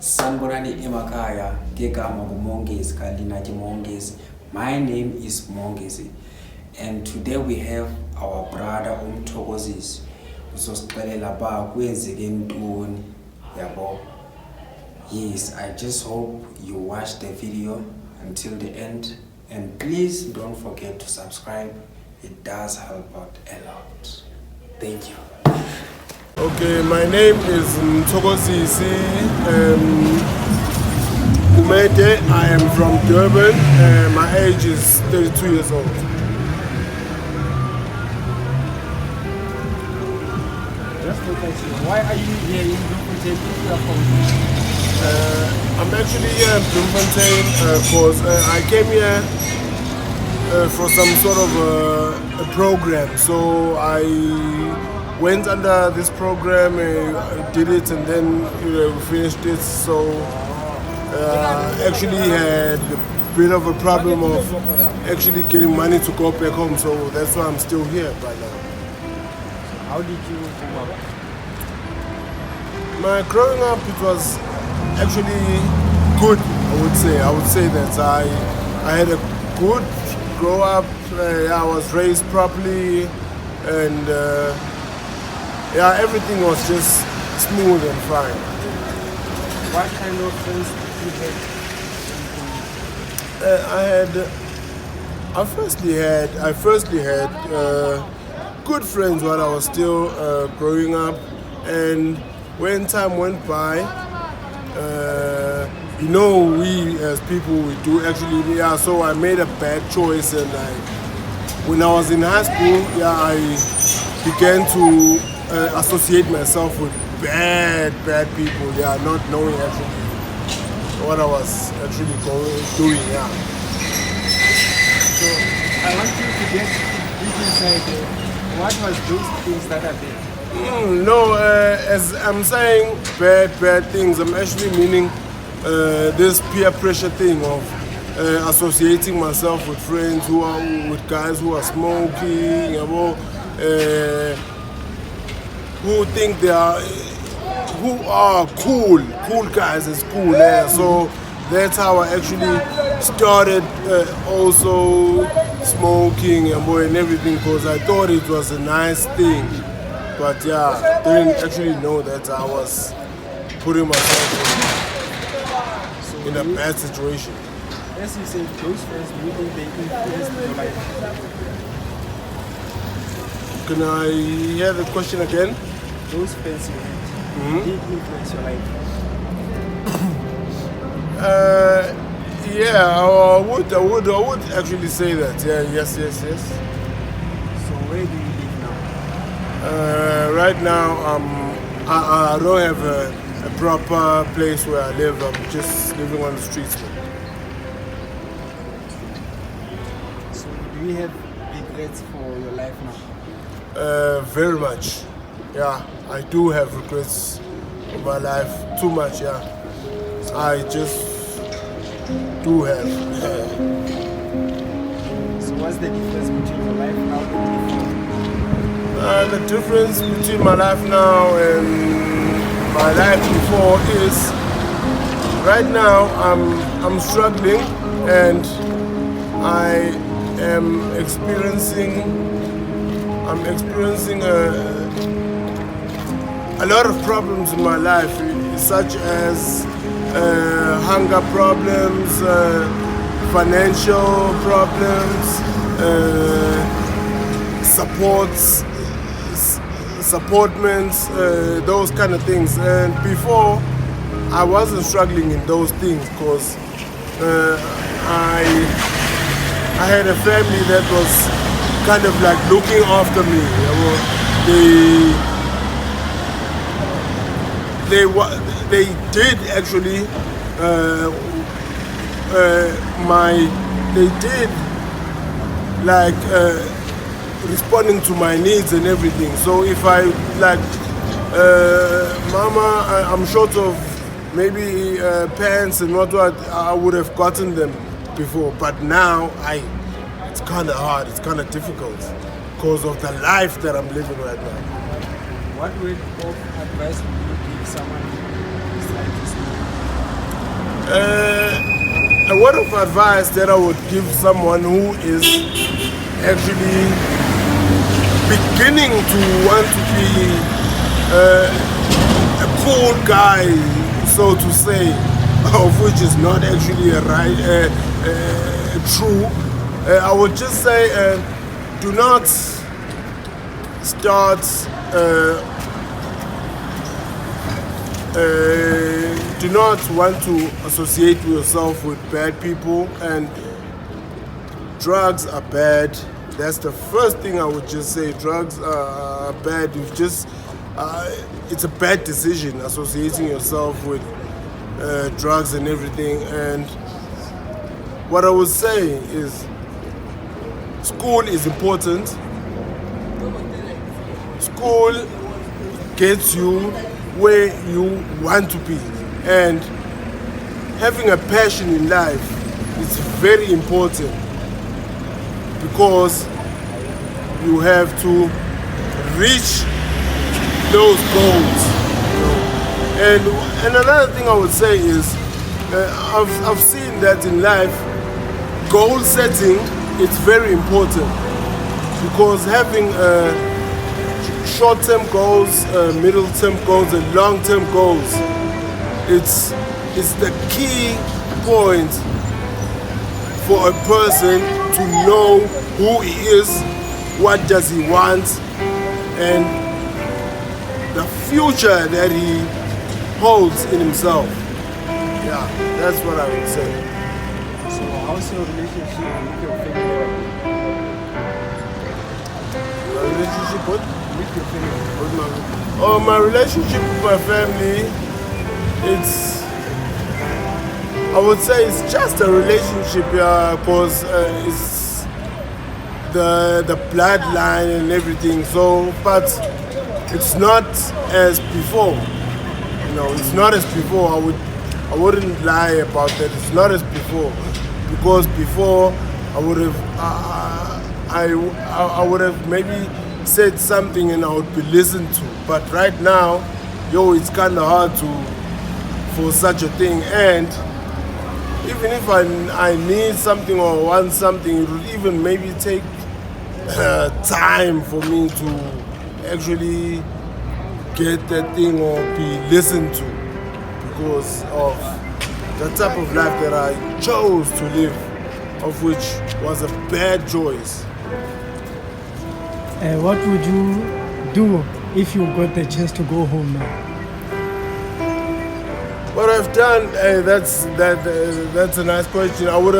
Sanibonani emakhaya ngegama nguMongezi Kalina Mongezi. My name is Mthokozisi, and today we have our brother Mthokozisi. Uzosixelela ba kwenzeke ntoni yabo. Yes, I just hope you watch the video until the end, and please don't forget to subscribe. It does help out a lot. Thank you. Okay, my name is Mthokozisi Umete. I am from Durban. My age is 32 years old. Just look at you. Why are you here in Bloemfontein? I'm actually here in Bloemfontein because I came here for some sort of a program. So I went under this program, did it, and then we finished it. So actually had a bit of a problem of actually getting money to go back home. So that's why I'm still here right now. How did you grow up? My growing up, it was actually good. I would say that I had a good grow up. I was raised properly, and everything was just smooth and fine. What kind of friends did you have? I firstly had good friends while I was still growing up, and when time went by, we as people, we do actually, so I made a bad choice, and when I was in high school, I began to associate myself with bad people, not knowing actually what I was actually doing, So I want you to get deep inside what was those things that are there? As I'm saying bad things, I'm actually meaning this peer pressure thing of associating myself with friends with guys who are smoking, who think who are cool guys at school. So that's how I actually started also smoking and everything, because I thought it was a nice thing. But didn't actually know that I was putting myself in a bad situation. As you said, those friends, do you think they influenced your life? Can I hear the question again? Those friends you had, did influence your life? I would actually say that. Yes. So where do you live now? Right now, I don't have a proper place where I live. I'm just living on the streets. So do you have regrets for your life now? Very much. I do have regrets in my life. Too much, I just do have. So what's the difference between your life now and the difference between my life now and my life before is right now I'm struggling, and I am experiencing a lot of problems in my life, such as hunger problems, financial problems, supportments, those kind of things. And before, I wasn't struggling in those things because I had a family that was kind of like looking after me. They did actually responding to my needs and everything. So if I Mama, I'm short of maybe pants and what, I would have gotten them before. But now it's kind of hard. It's kind of difficult because of the life that I'm living right now. What word of advice would you give someone who is trying to smoke? A word of advice that I would give someone who is actually beginning to want to be a cool guy, so to say, of which is not actually true. I would just say, do not start. Do not want to associate yourself with bad people, and drugs are bad. That's the first thing I would just say. Drugs are bad. It's a bad decision associating yourself with drugs and everything. And what I would say is, school is important. School gets you where you want to be, and having a passion in life is very important, because you have to reach those goals. And another thing I would say is, I've seen that in life, goal setting is very important, because having short-term goals, middle-term goals, and long-term goals, it's the key point for a person to know who he is, what does he want, and the future that he holds in himself. Yeah, that's what I would say. So how's your relationship with your family? My relationship with With your family? my relationship with my family, I would say it's just a relationship, because it's the bloodline and everything. So, but it's not as before. It's not as before. I wouldn't lie about that. It's not as before, because before I would have I would have maybe said something and I would be listened to. But right now, it's kind of hard for such a thing. And even if I need something or want something, it would even maybe take time for me to actually get that thing or be listened to, because of the type of life that I chose to live, of which was a bad choice. What would you do if you got the chance to go home now? What I've done, that's a nice question. I would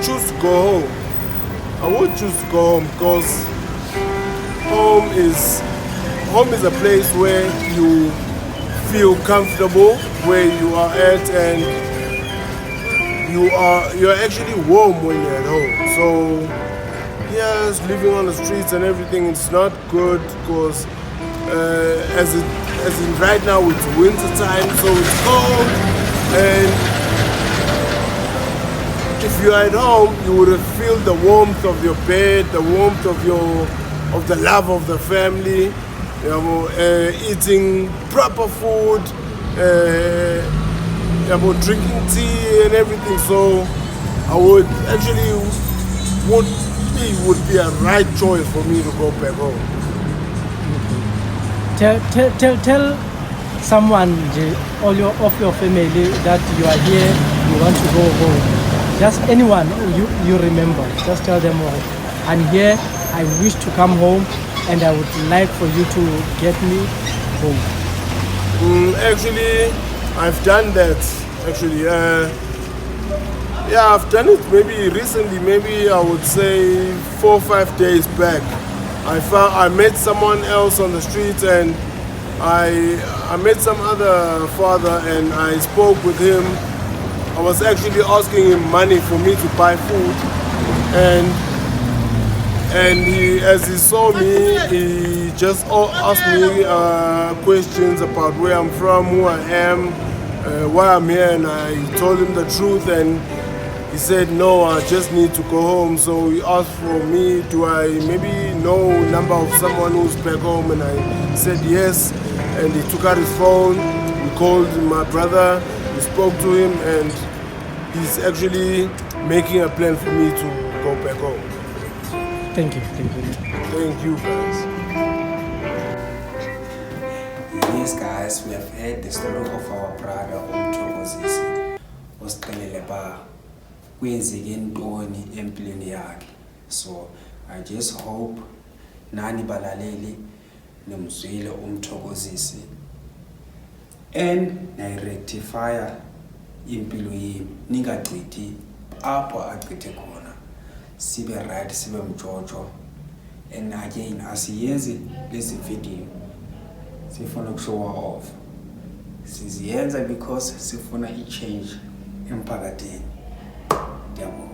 choose to go home. I would choose to go home, because home is a place where you feel comfortable, where you are at, and you're actually warm when you're at home. So yes, living on the streets and everything, it's not good, because as in right now it's winter time, so it's cold, and if you're at home, you would feel the warmth of your bed, the warmth of the love of the family, eating proper food, drinking tea and everything. So I would actually would be a right choice for me to go back home. Tell someone of your family that you are here, you want to go home. Just anyone you remember. Just tell them, I'm here, I wish to come home, and I would like for you to get me home. Actually, I've done that. Actually, I've done it maybe recently. Maybe I would say 4 or 5 days back. I met someone else on the street, and I met some other father, and I spoke with him. I was actually asking him money for me to buy food, and he, as he saw me, he just asked me questions about where I'm from, who I am, why I'm here, and I told him the truth, and he said, no, I just need to go home. So he asked for me, do I maybe know number of someone who's back home, and I said yes, and he took out his phone, we called my brother, We spoke to him and he's actually making a plan for me to go back home. Thank you. Thank you, guys. Yes, guys, we have heard the story of our brother Mthokozisi. Osiqelele ba kwenzeke ntoni empilweni yakhe. So I just hope nani balaleli nimzwile Mthokozisi and nayirectify impilo yenu, ningachithi apho achithe khona, sibe right, sibe mjojo. And again, asiyenzi lezi video sifuna ukushow off, siziyenza because sifuna i-change emphakathini. Ngiyabonga.